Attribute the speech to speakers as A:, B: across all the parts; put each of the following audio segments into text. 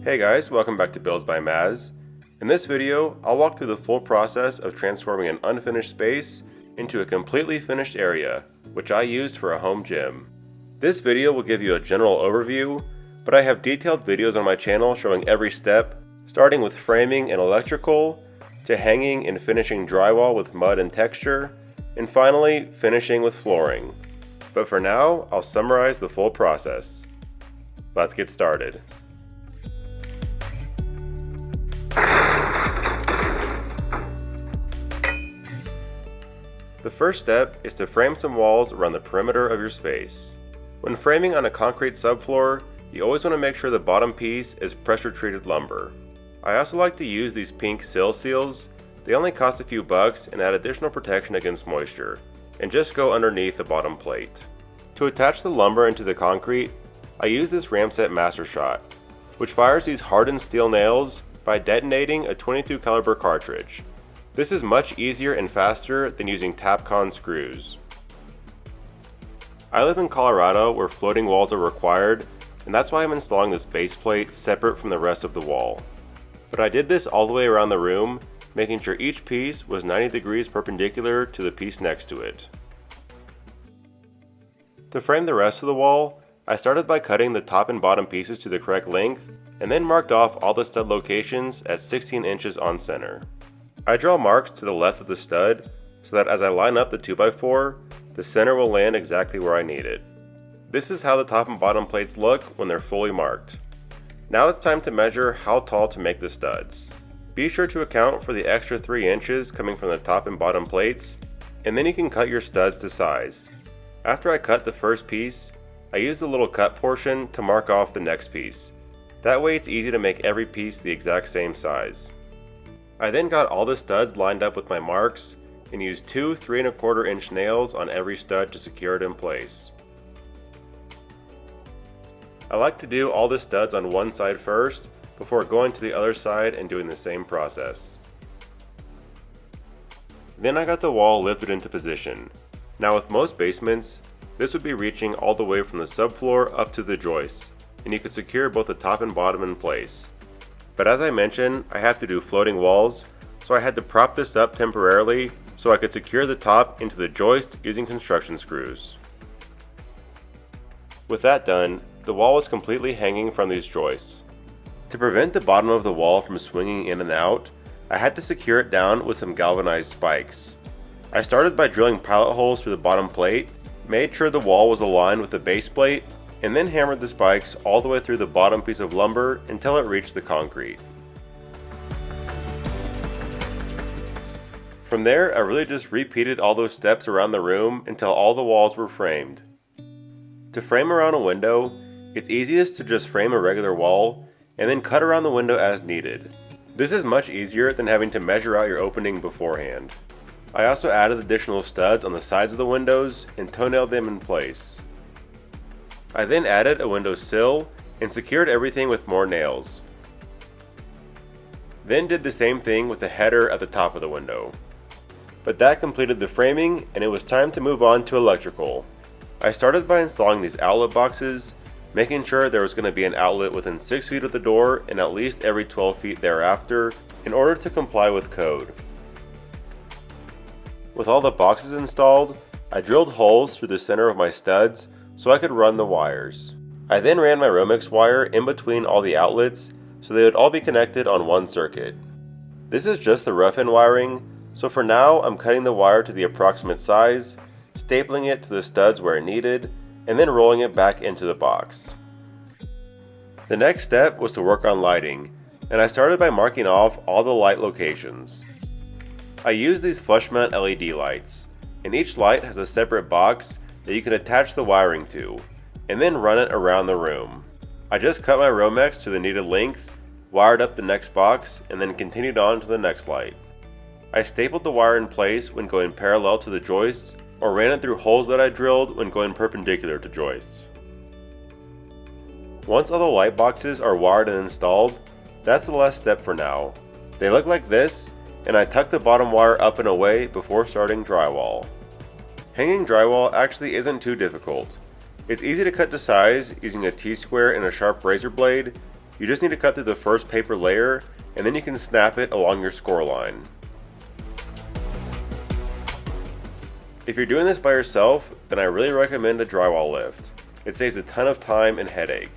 A: Hey guys, welcome back to Builds by Maz. In this video, I'll walk through the full process of transforming an unfinished space into a completely finished area, which I used for a home gym. This video will give you a general overview, but I have detailed videos on my channel showing every step, starting with framing and electrical, to hanging and finishing drywall with mud and texture, and finally finishing with flooring. But for now, I'll summarize the full process. Let's get started. The first step is to frame some walls around the perimeter of your space. When framing on a concrete subfloor, you always want to make sure the bottom piece is pressure treated lumber. I also like to use these pink sill seals. They only cost a few bucks and add additional protection against moisture, and just go underneath the bottom plate. To attach the lumber into the concrete, I use this Ramset Master Shot, which fires these hardened steel nails by detonating a .22 caliber cartridge. This is much easier and faster than using Tapcon screws. I live in Colorado where floating walls are required, and that's why I'm installing this base plate separate from the rest of the wall. But I did this all the way around the room, making sure each piece was 90 degrees perpendicular to the piece next to it. To frame the rest of the wall, I started by cutting the top and bottom pieces to the correct length, and then marked off all the stud locations at 16 inches on center. I draw marks to the left of the stud so that as I line up the 2x4, the center will land exactly where I need it. This is how the top and bottom plates look when they're fully marked. Now it's time to measure how tall to make the studs. Be sure to account for the extra 3 inches coming from the top and bottom plates, and then you can cut your studs to size. After I cut the first piece, I use the little cut portion to mark off the next piece. That way it's easy to make every piece the exact same size. I then got all the studs lined up with my marks and used two 3¼ inch nails on every stud to secure it in place. I like to do all the studs on one side first before going to the other side and doing the same process. Then I got the wall lifted into position. Now with most basements, this would be reaching all the way from the subfloor up to the joists, and you could secure both the top and bottom in place. But as I mentioned, I have to do floating walls, so I had to prop this up temporarily so I could secure the top into the joist using construction screws. With that done, the wall was completely hanging from these joists. To prevent the bottom of the wall from swinging in and out, I had to secure it down with some galvanized spikes. I started by drilling pilot holes through the bottom plate, made sure the wall was aligned with the base plate, and then hammered the spikes all the way through the bottom piece of lumber until it reached the concrete. From there, I really just repeated all those steps around the room until all the walls were framed. To frame around a window, it's easiest to just frame a regular wall and then cut around the window as needed. This is much easier than having to measure out your opening beforehand. I also added additional studs on the sides of the windows and toenailed them in place. I then added a window sill and secured everything with more nails. Then did the same thing with the header at the top of the window. But that completed the framing and it was time to move on to electrical. I started by installing these outlet boxes, making sure there was going to be an outlet within 6 feet of the door and at least every 12 feet thereafter in order to comply with code. With all the boxes installed, I drilled holes through the center of my studs so I could run the wires. I then ran my Romex wire in between all the outlets so they would all be connected on one circuit. This is just the rough-in wiring, so for now I'm cutting the wire to the approximate size, stapling it to the studs where needed, and then rolling it back into the box. The next step was to work on lighting, and I started by marking off all the light locations. I used these flush mount LED lights, and each light has a separate box that you can attach the wiring to, and then run it around the room. I just cut my Romex to the needed length, wired up the next box, and then continued on to the next light. I stapled the wire in place when going parallel to the joists, or ran it through holes that I drilled when going perpendicular to joists. Once all the light boxes are wired and installed, that's the last step for now. They look like this, and I tuck the bottom wire up and away before starting drywall. Hanging drywall actually isn't too difficult. It's easy to cut to size using a T-square and a sharp razor blade, You just need to cut through the first paper layer, and then you can snap it along your score line. If you're doing this by yourself, then I really recommend a drywall lift. It saves a ton of time and headache.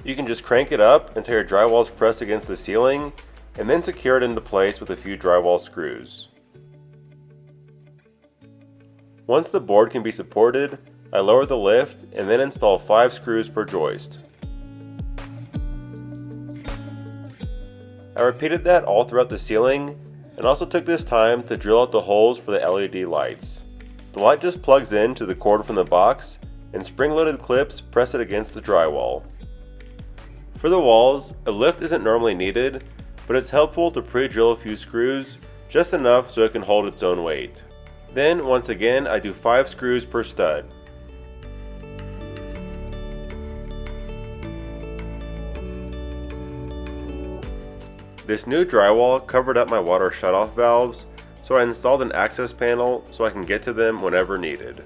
A: You can just crank it up until your drywall is pressed against the ceiling, and then secure it into place with a few drywall screws. Once the board can be supported, I lower the lift and then install 5 screws per joist. I repeated that all throughout the ceiling, and also took this time to drill out the holes for the LED lights. The light just plugs into the cord from the box, and spring-loaded clips press it against the drywall. For the walls, a lift isn't normally needed, but it's helpful to pre-drill a few screws, just enough so it can hold its own weight. Then, once again, I do 5 screws per stud. This new drywall covered up my water shutoff valves, so I installed an access panel so I can get to them whenever needed.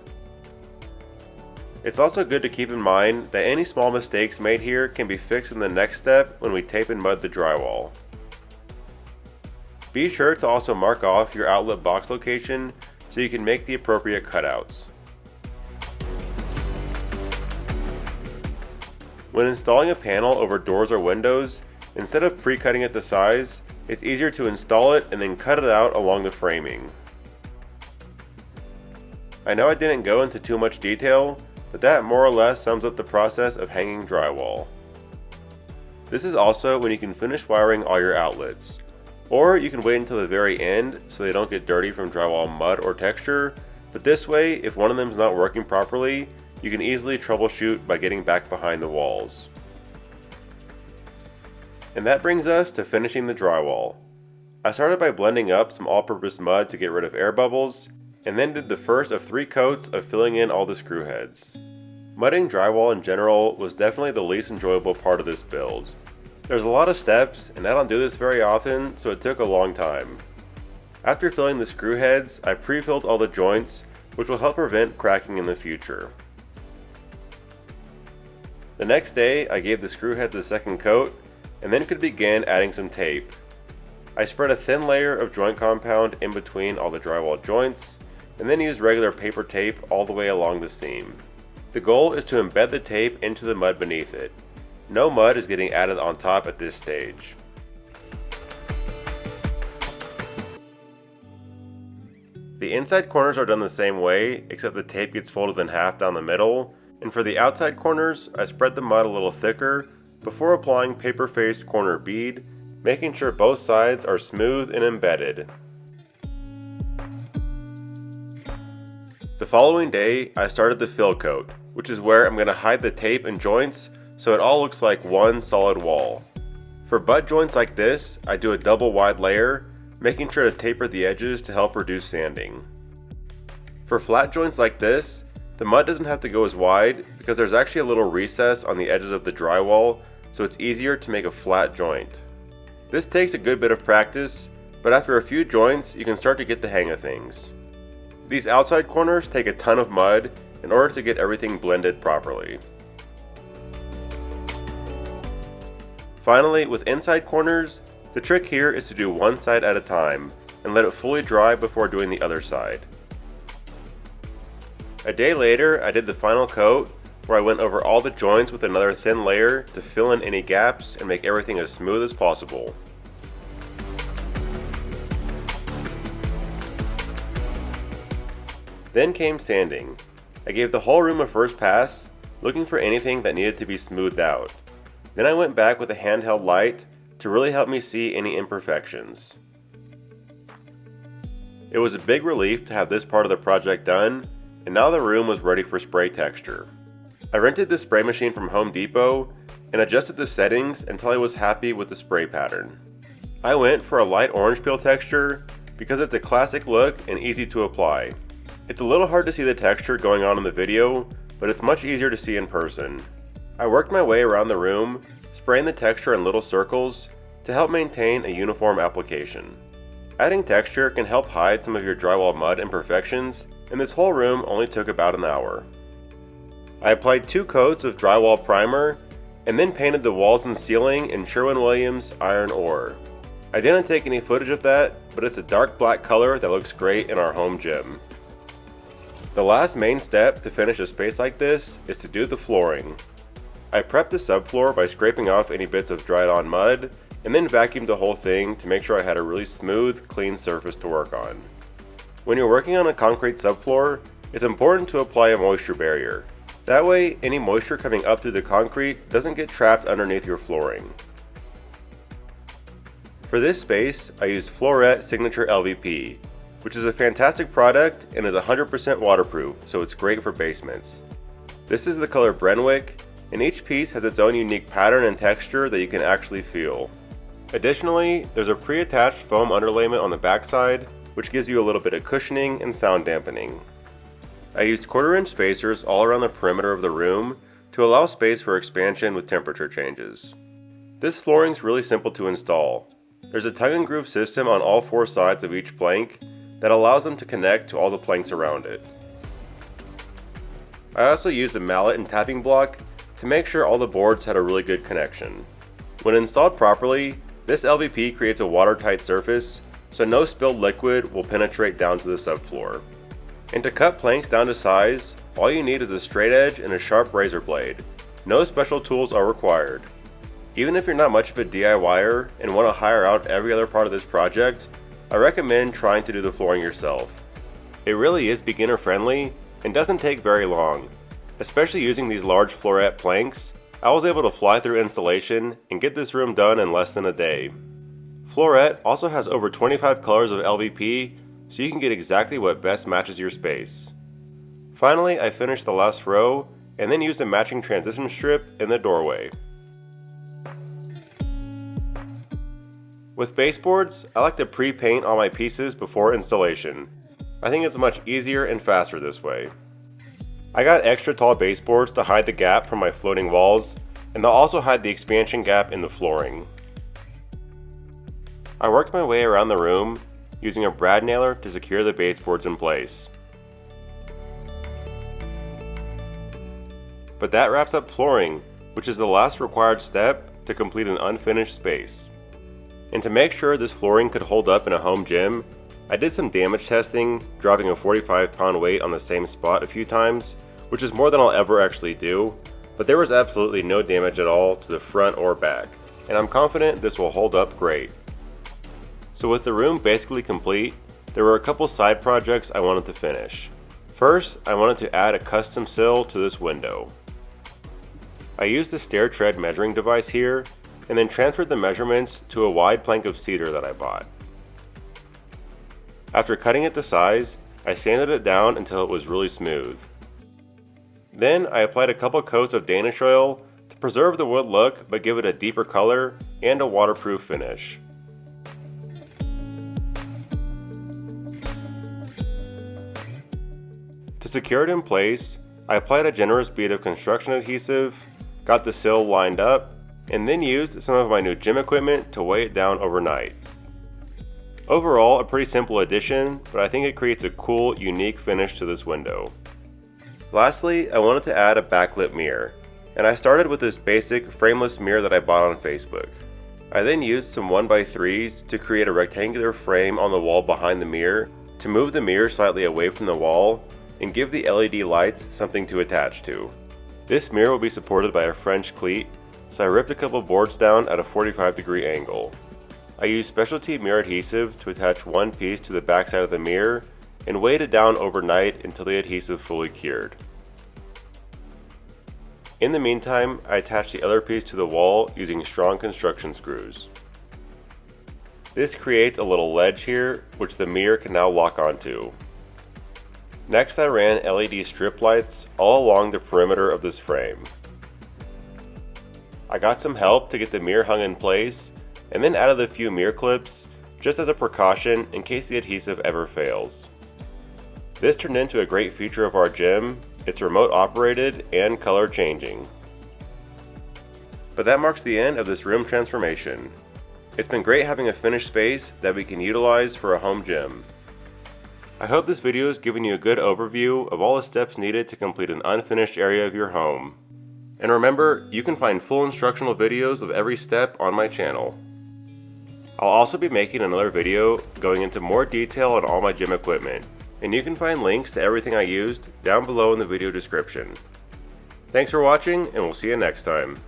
A: It's also good to keep in mind that any small mistakes made here can be fixed in the next step when we tape and mud the drywall. Be sure to also mark off your outlet box location so you can make the appropriate cutouts. When installing a panel over doors or windows, instead of pre-cutting it to size, it's easier to install it and then cut it out along the framing. I know I didn't go into too much detail, but that more or less sums up the process of hanging drywall. This is also when you can finish wiring all your outlets. Or you can wait until the very end so they don't get dirty from drywall mud or texture, but this way, if one of them is not working properly, you can easily troubleshoot by getting back behind the walls. And that brings us to finishing the drywall. I started by blending up some all-purpose mud to get rid of air bubbles, and then did the first of 3 coats of filling in all the screw heads. Mudding drywall in general was definitely the least enjoyable part of this build. There's a lot of steps, and I don't do this very often, so it took a long time. After filling the screw heads, I pre-filled all the joints, which will help prevent cracking in the future. The next day, I gave the screw heads a second coat, and then could begin adding some tape. I spread a thin layer of joint compound in between all the drywall joints, and then used regular paper tape all the way along the seam. The goal is to embed the tape into the mud beneath it. No mud is getting added on top at this stage. The inside corners are done the same way, except the tape gets folded in half down the middle, and for the outside corners, I spread the mud a little thicker before applying paper-faced corner bead, making sure both sides are smooth and embedded. The following day, I started the fill coat, which is where I'm going to hide the tape and joints so it all looks like one solid wall. For butt joints like this, I do a double wide layer, making sure to taper the edges to help reduce sanding. For flat joints like this, the mud doesn't have to go as wide because there's actually a little recess on the edges of the drywall, so it's easier to make a flat joint. This takes a good bit of practice, but after a few joints, you can start to get the hang of things. These outside corners take a ton of mud in order to get everything blended properly. Finally, with inside corners, the trick here is to do one side at a time and let it fully dry before doing the other side. A day later, I did the final coat where I went over all the joints with another thin layer to fill in any gaps and make everything as smooth as possible. Then came sanding. I gave the whole room a first pass, looking for anything that needed to be smoothed out. Then I went back with a handheld light to really help me see any imperfections. It was a big relief to have this part of the project done, and now the room was ready for spray texture. I rented this spray machine from Home Depot and adjusted the settings until I was happy with the spray pattern. I went for a light orange peel texture because it's a classic look and easy to apply. It's a little hard to see the texture going on in the video, but it's much easier to see in person. I worked my way around the room, spraying the texture in little circles to help maintain a uniform application. Adding texture can help hide some of your drywall mud imperfections, and this whole room only took about an hour. I applied 2 coats of drywall primer, and then painted the walls and ceiling in Sherwin-Williams iron ore. I didn't take any footage of that, but it's a dark black color that looks great in our home gym. The last main step to finish a space like this is to do the flooring. I prepped the subfloor by scraping off any bits of dried on mud, and then vacuumed the whole thing to make sure I had a really smooth, clean surface to work on. When you're working on a concrete subfloor, it's important to apply a moisture barrier. That way, any moisture coming up through the concrete doesn't get trapped underneath your flooring. For this space, I used Floret Signature LVP, which is a fantastic product and is 100% waterproof, so it's great for basements. This is the color Brenwick, and each piece has its own unique pattern and texture that you can actually feel. Additionally, there's a pre-attached foam underlayment on the backside, which gives you a little bit of cushioning and sound dampening. I used 1/4-inch spacers all around the perimeter of the room to allow space for expansion with temperature changes. This flooring is really simple to install. There's a tongue and groove system on all 4 sides of each plank that allows them to connect to all the planks around it. I also used a mallet and tapping block to make sure all the boards had a really good connection. When installed properly, this LVP creates a watertight surface, so no spilled liquid will penetrate down to the subfloor. And to cut planks down to size, all you need is a straight edge and a sharp razor blade. No special tools are required. Even if you're not much of a DIYer and want to hire out every other part of this project, I recommend trying to do the flooring yourself. It really is beginner friendly and doesn't take very long. Especially using these large Floret planks, I was able to fly through installation and get this room done in less than a day. Floret also has over 25 colors of LVP, so you can get exactly what best matches your space. Finally, I finished the last row and then used a matching transition strip in the doorway. With baseboards, I like to pre-paint all my pieces before installation. I think it's much easier and faster this way. I got extra tall baseboards to hide the gap from my floating walls, and they'll also hide the expansion gap in the flooring. I worked my way around the room using a brad nailer to secure the baseboards in place. But that wraps up flooring, which is the last required step to complete an unfinished space. And to make sure this flooring could hold up in a home gym, I did some damage testing, dropping a 45-pound weight on the same spot a few times, which is more than I'll ever actually do, but there was absolutely no damage at all to the front or back, and I'm confident this will hold up great. So with the room basically complete, there were a couple side projects I wanted to finish. First, I wanted to add a custom sill to this window. I used a stair tread measuring device here, and then transferred the measurements to a wide plank of cedar that I bought. After cutting it to size, I sanded it down until it was really smooth. Then I applied a couple coats of Danish oil to preserve the wood look but give it a deeper color and a waterproof finish. To secure it in place, I applied a generous bead of construction adhesive, got the sill lined up, and then used some of my new gym equipment to weigh it down overnight. Overall, a pretty simple addition, but I think it creates a cool, unique finish to this window. Lastly, I wanted to add a backlit mirror, and I started with this basic frameless mirror that I bought on Facebook. I then used some 1x3s to create a rectangular frame on the wall behind the mirror to move the mirror slightly away from the wall and give the LED lights something to attach to. This mirror will be supported by a French cleat, so I ripped a couple boards down at a 45-degree angle. I used specialty mirror adhesive to attach one piece to the back side of the mirror and weighed it down overnight until the adhesive fully cured. In the meantime, I attached the other piece to the wall using strong construction screws. This creates a little ledge here, which the mirror can now lock onto. Next, I ran LED strip lights all along the perimeter of this frame. I got some help to get the mirror hung in place, and then added a few mirror clips just as a precaution in case the adhesive ever fails. This turned into a great feature of our gym. It's remote operated and color changing. But that marks the end of this room transformation. It's been great having a finished space that we can utilize for a home gym. I hope this video has given you a good overview of all the steps needed to complete an unfinished area of your home. And remember, you can find full instructional videos of every step on my channel. I'll also be making another video going into more detail on all my gym equipment, and you can find links to everything I used down below in the video description. Thanks for watching, and we'll see you next time.